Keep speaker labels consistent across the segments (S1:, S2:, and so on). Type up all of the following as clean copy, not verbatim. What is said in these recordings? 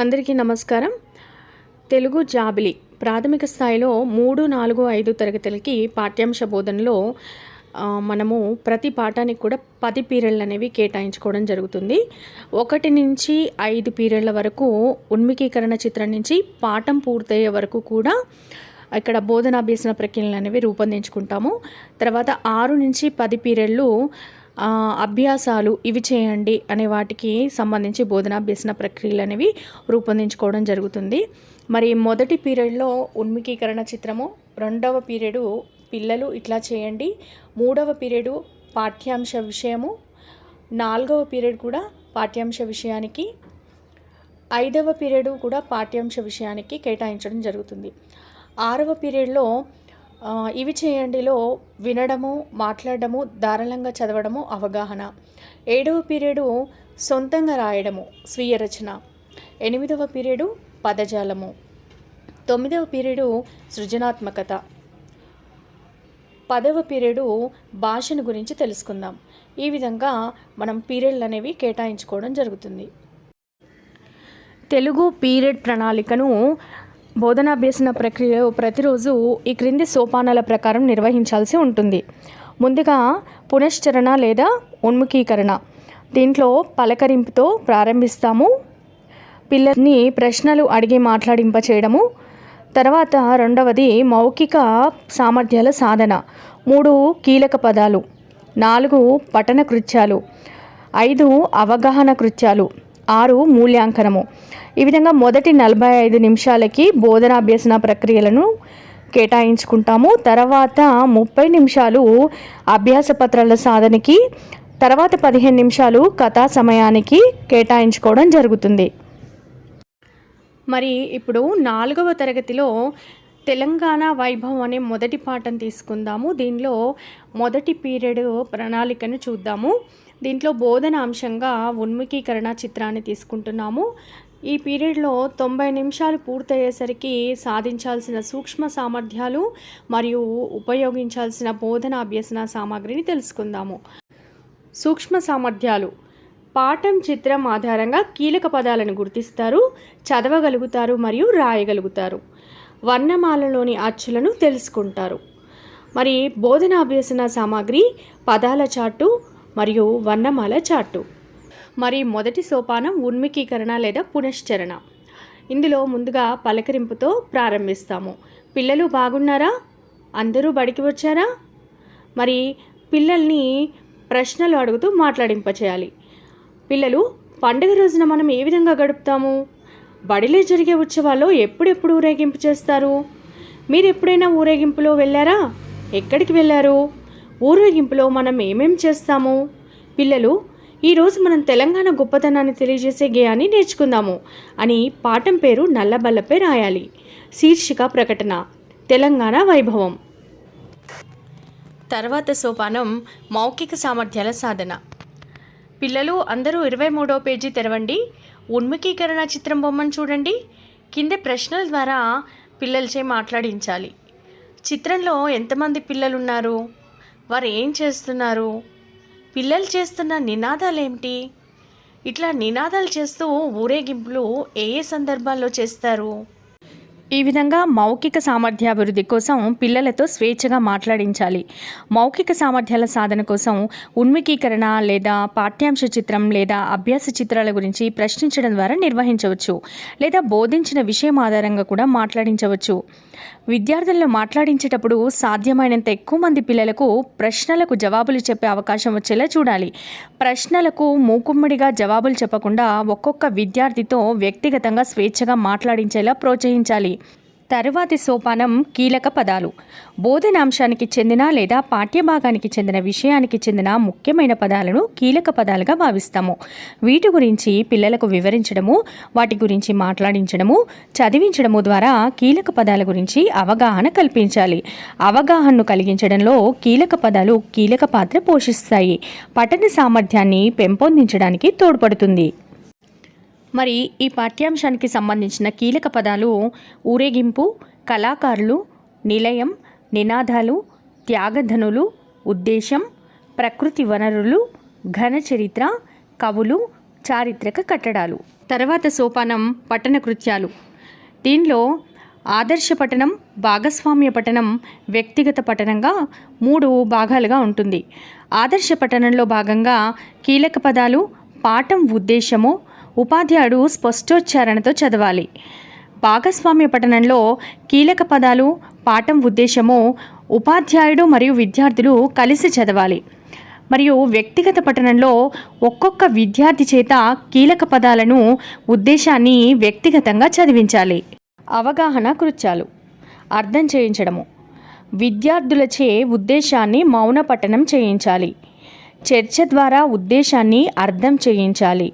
S1: అందరికీ నమస్కారం. తెలుగు జాబిలి ప్రాథమిక స్థాయిలో 3, 4, 5 తరగతులకి పాఠ్యాంశ బోధనలో మనము ప్రతి పాఠానికి కూడా 10 పీరియడ్లు అనేవి కేటాయించుకోవడం జరుగుతుంది. 1 నుంచి 5 పీరియడ్ల వరకు ఉన్మికీకరణ చిత్రం నుంచి పాఠం పూర్తయ్యే వరకు కూడా ఇక్కడ బోధనాభ్యసన ప్రక్రియలు అనేవి రూపొందించుకుంటాము. తర్వాత 6 నుంచి 10 పీరియడ్లు అభ్యాసాలు ఇవి చేయండి అనే వాటికి సంబంధించి బోధనాభ్యసన ప్రక్రియలు అనేవి రూపొందించుకోవడం జరుగుతుంది. మరి మొదటి పీరియడ్లో ఉన్మికీకరణ చిత్రము, రెండవ పీరియడు పిల్లలు ఇట్లా చేయండి, మూడవ పీరియడు పాఠ్యాంశ విషయము, నాలుగవ పీరియడ్ కూడా పాఠ్యాంశ విషయానికి, ఐదవ పీరియడ్ కూడా పాఠ్యాంశ విషయానికి కేటాయించడం జరుగుతుంది. ఆరవ పీరియడ్లో ఇవి చేయండిలో వినడము, మాట్లాడడము, ధారాళంగా చదవడము, అవగాహన. 7వ పీరియడు సొంతంగా రాయడము, స్వీయ రచన. 8వ పీరియడు పదజాలము. 9వ పీరియడు సృజనాత్మకత. 10వ పీరియడు భాషను గురించి తెలుసుకుందాం. ఈ విధంగా మనం పీరియడ్లు అనేవి కేటాయించుకోవడం జరుగుతుంది. తెలుగు పీరియడ్ ప్రణాళికను బోధనాభ్యసన ప్రక్రియలో ప్రతిరోజు ఈ క్రింది సోపానాల ప్రకారం నిర్వహించాల్సి ఉంటుంది. ముందుగా పునశ్చరణ లేదా ఉన్ముఖీకరణ. దీంట్లో పలకరింపుతో ప్రారంభిస్తాము. పిల్లల్ని ప్రశ్నలు అడిగి మాట్లాడింప చేయడము. తర్వాత రెండవది మౌఖిక సామర్థ్యాల సాధన. 3 కీలక పదాలు, 4 పఠన కృత్యాలు, 5 అవగాహన కృత్యాలు, 6 మూల్యాంకనము. ఈ విధంగా మొదటి 45 నిమిషాలకి బోధనాభ్యసన ప్రక్రియలను కేటాయించుకుంటాము. తర్వాత 30 నిమిషాలు అభ్యాస పత్రాల సాధనకి, తర్వాత 15 నిమిషాలు కథా సమయానికి కేటాయించుకోవడం జరుగుతుంది. మరి ఇప్పుడు 4వ తరగతిలో తెలంగాణ వైభవం అనే మొదటి పాఠం తీసుకుందాము. దీనిలో మొదటి పీరియడ్ ప్రణాళికను చూద్దాము. దీంట్లో బోధన అంశంగా ఉన్ముఖీకరణ చిత్రాన్ని తీసుకుంటున్నాము. ఈ పీరియడ్లో 90 నిమిషాలు పూర్తయ్యేసరికి సాధించాల్సిన సూక్ష్మ సామర్థ్యాలు మరియు ఉపయోగించాల్సిన బోధన అభ్యసన సామాగ్రిని తెలుసుకుందాము. సూక్ష్మ సామర్థ్యాలు. పాఠం చిత్రం ఆధారంగా కీలక పదాలను గుర్తిస్తారు, చదవగలుగుతారు మరియు రాయగలుగుతారు. వర్ణమాలలోని అచ్చులను తెలుసుకుంటారు. మరి బోధన అభ్యసన సామాగ్రి పదాల చార్టు మరియు వర్ణమాల చార్టు. మరి మొదటి సోపానం ఉన్మికీకరణ లేదా పునశ్చరణ. ఇందులో ముందుగా పలకరింపుతో ప్రారంభిస్తాము. పిల్లలు బాగున్నారా? అందరూ బడికి వచ్చారా? మరి పిల్లల్ని ప్రశ్నలు అడుగుతూ మాట్లాడింపచేయాలి. పిల్లలు, పండుగ రోజున మనం ఏ విధంగా గడుపుతాము? బడిలో జరిగే ఉత్సవాల్లో ఎప్పుడెప్పుడు ఊరేగింపు చేస్తారు? మీరు ఎప్పుడైనా ఊరేగింపులో వెళ్ళారా? ఎక్కడికి వెళ్ళారు? ఊరేగింపులో మనం ఏమేం చేస్తాము? పిల్లలు, ఈరోజు మనం తెలంగాణ గొప్పతనాన్ని తెలియజేసే గేయాన్ని నేర్చుకుందాము అని పాఠం పేరు నల్లబల్లపై రాయాలి. శీర్షిక ప్రకటన, తెలంగాణ వైభవం. తర్వాత సోపానం మౌఖిక సామర్థ్యాల సాధన. పిల్లలు అందరూ 23వ పేజీ తెరవండి. ఉన్ముఖీకరణ చిత్రం బొమ్మను చూడండి. కింద ప్రశ్నల ద్వారా పిల్లలచే మాట్లాడించాలి. చిత్రంలో ఎంతమంది పిల్లలు ఉన్నారు? వారు ఏం చేస్తున్నారు? పిల్లలు చేస్తున్న నినాదాలు ఏమిటి? ఇట్లా నినాదాలు చేస్తూ ఊరేగింపులు ఏ సందర్భాల్లో చేస్తారు? ఈ విధంగా మౌఖిక సామర్థ్యాభివృద్ధి కోసం పిల్లలతో స్వేచ్ఛగా మాట్లాడించాలి. మౌఖిక సామర్థ్యాల సాధన కోసం ఉన్ముఖీకరణ లేదా పాఠ్యాంశ చిత్రం లేదా అభ్యాస చిత్రాల గురించి ప్రశ్నించడం ద్వారా నిర్వహించవచ్చు, లేదా బోధించిన విషయం ఆధారంగా కూడా మాట్లాడించవచ్చు. విద్యార్థులను మాట్లాడించేటప్పుడు సాధ్యమైనంత ఎక్కువ మంది పిల్లలకు ప్రశ్నలకు జవాబులు చెప్పే అవకాశం వచ్చేలా చూడాలి. ప్రశ్నలకు మూకుమ్మడిగా జవాబులు చెప్పకుండా ఒక్కొక్క విద్యార్థితో వ్యక్తిగతంగా స్వేచ్ఛగా మాట్లాడించేలా ప్రోత్సహించాలి. తరువాతి సోపానం కీలక పదాలు. బోధనాంశానికి చెందిన లేదా పాఠ్యభాగానికి చెందిన విషయానికి చెందిన ముఖ్యమైన పదాలను కీలక పదాలుగా భావిస్తాము. వీటి గురించి పిల్లలకు వివరించడము, వాటి గురించి మాట్లాడించడము, చదివించడము ద్వారా కీలక పదాల గురించి అవగాహన కల్పించాలి. అవగాహనను కలిగించడంలో కీలక పదాలు కీలక పాత్ర పోషిస్తాయి. పఠన సామర్థ్యాన్ని పెంపొందించడానికి తోడ్పడుతుంది. మరి ఈ పాఠ్యాంశానికి సంబంధించిన కీలక పదాలు ఊరేగింపు, కళాకారులు, నిలయం, నినాదాలు, త్యాగధనులు, ఉద్దేశం, ప్రకృతి వనరులు, ఘన చరిత్ర, కవులు, చారిత్రక కట్టడాలు. తర్వాత సోపానం పఠన కృత్యాలు. దీనిలో ఆదర్శ పఠనం, భాగస్వామ్య పఠనం, వ్యక్తిగత పఠనంగా 3 భాగాలుగా ఉంటుంది. ఆదర్శ పఠనంలో భాగంగా కీలక పదాలు, పాఠం ఉద్దేశము ఉపాధ్యాయుడు స్పష్టోచ్చారణతో చదవాలి. భాగస్వామ్య పఠనంలో కీలక పదాలు, పాఠం ఉద్దేశము ఉపాధ్యాయుడు మరియు విద్యార్థులు కలిసి చదవాలి. మరియు వ్యక్తిగత పఠనంలో ఒక్కొక్క విద్యార్థి చేత కీలక పదాలను, ఉద్దేశాన్ని వ్యక్తిగతంగా చదివించాలి. అవగాహన కృత్యాలు. అర్థం చేయించడము. విద్యార్థులచే ఉద్దేశాన్ని మౌన పఠనం చేయించాలి. చర్చ ద్వారా ఉద్దేశాన్ని అర్థం చేయించాలి.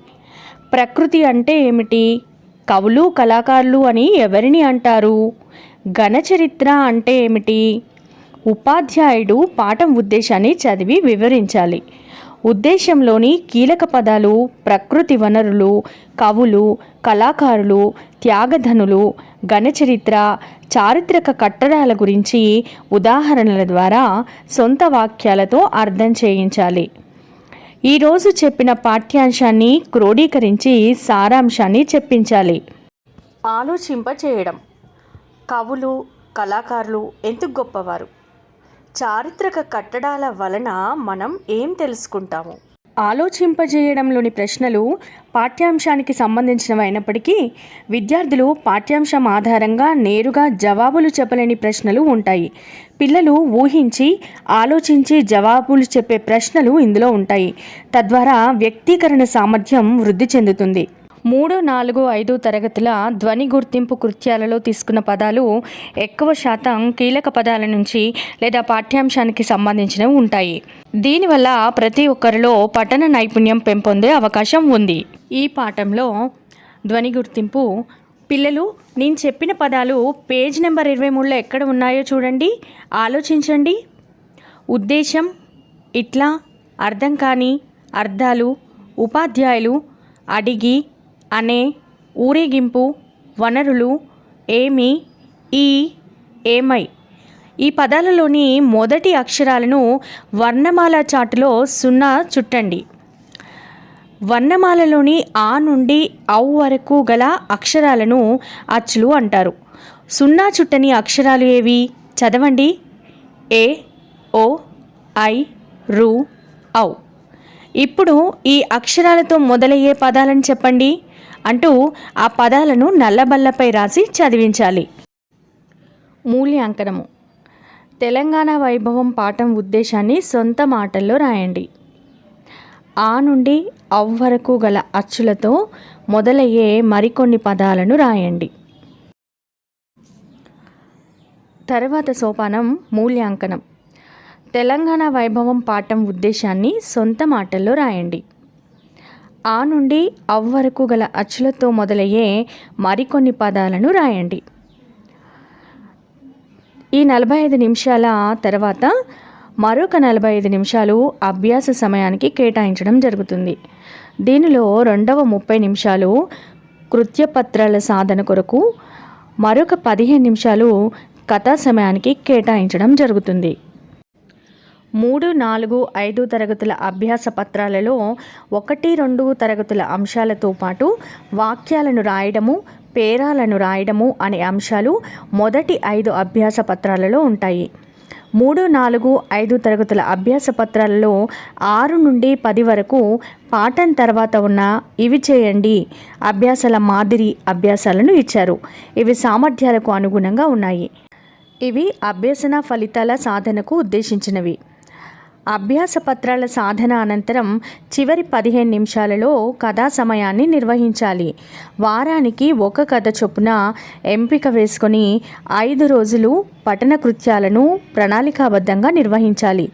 S1: ప్రకృతి అంటే ఏమిటి? కవులు, కళాకారులు అని ఎవరిని అంటారు? ఘనచరిత్ర అంటే ఏమిటి? ఉపాధ్యాయుడు పాఠం ఉద్దేశాన్ని చదివి వివరించాలి. ఉద్దేశంలోని కీలక పదాలు, ప్రకృతి వనరులు, కవులు, కళాకారులు, త్యాగధనులు, ఘనచరిత్ర, చారిత్రక కట్టడాల గురించి ఉదాహరణల ద్వారా సొంత వాక్యాలతో అర్థం చేయించాలి. ఈరోజు చెప్పిన పాఠ్యాంశాన్ని క్రోడీకరించి సారాంశాన్ని చెప్పించాలి. ఆలోచింపచేయడం. కవులు, కళాకారులు ఎందుకు గొప్పవారు? చారిత్రక కట్టడాల వలన మనం ఏం తెలుసుకుంటాము? ఆలోచింపజేయడంలోని ప్రశ్నలు పాఠ్యాంశానికి సంబంధించినవి అయినప్పటికీ విద్యార్థులు పాఠ్యాంశం ఆధారంగా నేరుగా జవాబులు చెప్పలేని ప్రశ్నలు ఉంటాయి. పిల్లలు ఊహించి, ఆలోచించి జవాబులు చెప్పే ప్రశ్నలు ఇందులో ఉంటాయి. తద్వారా వ్యక్తీకరణ సామర్థ్యం వృద్ధి చెందుతుంది. 3, 4, 5 తరగతుల ధ్వని గుర్తింపు కృత్యాలలో తీసుకున్న పదాలు ఎక్కువ శాతం కీలక పదాల నుంచి లేదా పాఠ్యాంశానికి సంబంధించినవి ఉంటాయి. దీనివల్ల ప్రతి ఒక్కరిలో పఠన నైపుణ్యం పెంపొందే అవకాశం ఉంది. ఈ పాఠంలో ధ్వని గుర్తింపు. పిల్లలు, నేను చెప్పిన పదాలు పేజ్ నెంబర్ 23లో ఎక్కడ ఉన్నాయో చూడండి, ఆలోచించండి. ఉద్దేశం, ఇట్లా, అర్థం కాని, అర్థాలు, ఉపాధ్యాయులు, అడిగి, అనే, ఊరేగింపు, వనరులు, ఏమి, ఈ, ఏమై. ఈ పదాలలోని మొదటి అక్షరాలను వర్ణమాల చార్టులో 0 చుట్టండి. వర్ణమాలలోని ఆ నుండి ఔ వరకు గల అక్షరాలను అచ్చులు అంటారు. 0 చుట్టని అక్షరాలు ఏవి? చదవండి. ఏ, ఓ, ఐ, రు, ఔ. ఇప్పుడు ఈ అక్షరాలతో మొదలయ్యే పదాలను చెప్పండి అంటూ ఆ పదాలను నల్లబల్లపై రాసి చదివించాలి. మూల్యాంకనము. తెలంగాణ వైభవం పాఠం ఉద్దేశాన్ని సొంత మాటల్లో రాయండి. ఆ నుండి ఔ వరకు గల అచ్చులతో మొదలయ్యే మరికొన్ని పదాలను రాయండి. తర్వాత సోపానం మూల్యాంకనం. తెలంగాణ వైభవం పాఠం ఉద్దేశాన్ని సొంత మాటల్లో రాయండి. ఆ నుండి ఔ వరకు గల అచ్చులతో మొదలయ్యే మరికొన్ని పదాలను రాయండి. ఈ 45 నిమిషాల తర్వాత మరొక 45 నిమిషాలు అభ్యాస సమయానికి కేటాయించడం జరుగుతుంది. దీనిలో రెండవ 30 నిమిషాలు కృత్యపత్రాల సాధన కొరకు, మరొక 15 నిమిషాలు కథా సమయానికి కేటాయించడం జరుగుతుంది. 3, 4, 5 తరగతుల అభ్యాస పత్రాలలో 1, 2 తరగతుల అంశాలతో పాటు వాక్యాలను రాయడము, పేరాలను రాయడము అనే అంశాలు మొదటి 5 అభ్యాస పత్రాలలో ఉంటాయి. 3, 4, 5 తరగతుల అభ్యాస పత్రాలలో 6 నుండి 10 వరకు పాఠం తర్వాత ఉన్న ఇవి చేయండి అభ్యాసాల మాదిరి అభ్యాసాలను ఇచ్చారు. ఇవి సామర్థ్యాలకు అనుగుణంగా ఉన్నాయి. ఇవి అభ్యసన ఫలితాల సాధనకు ఉద్దేశించినవి. అభ్యాస పత్రాల సాధన అనంతరం చివరి 15 నిమిషాలలో కథా సమయాన్ని నిర్వహించాలి. వారానికి 1 కథ చొప్పున ఎంపిక వేసుకొని 5 రోజులు పఠన కృత్యాలను ప్రణాళికాబద్ధంగా నిర్వహించాలి.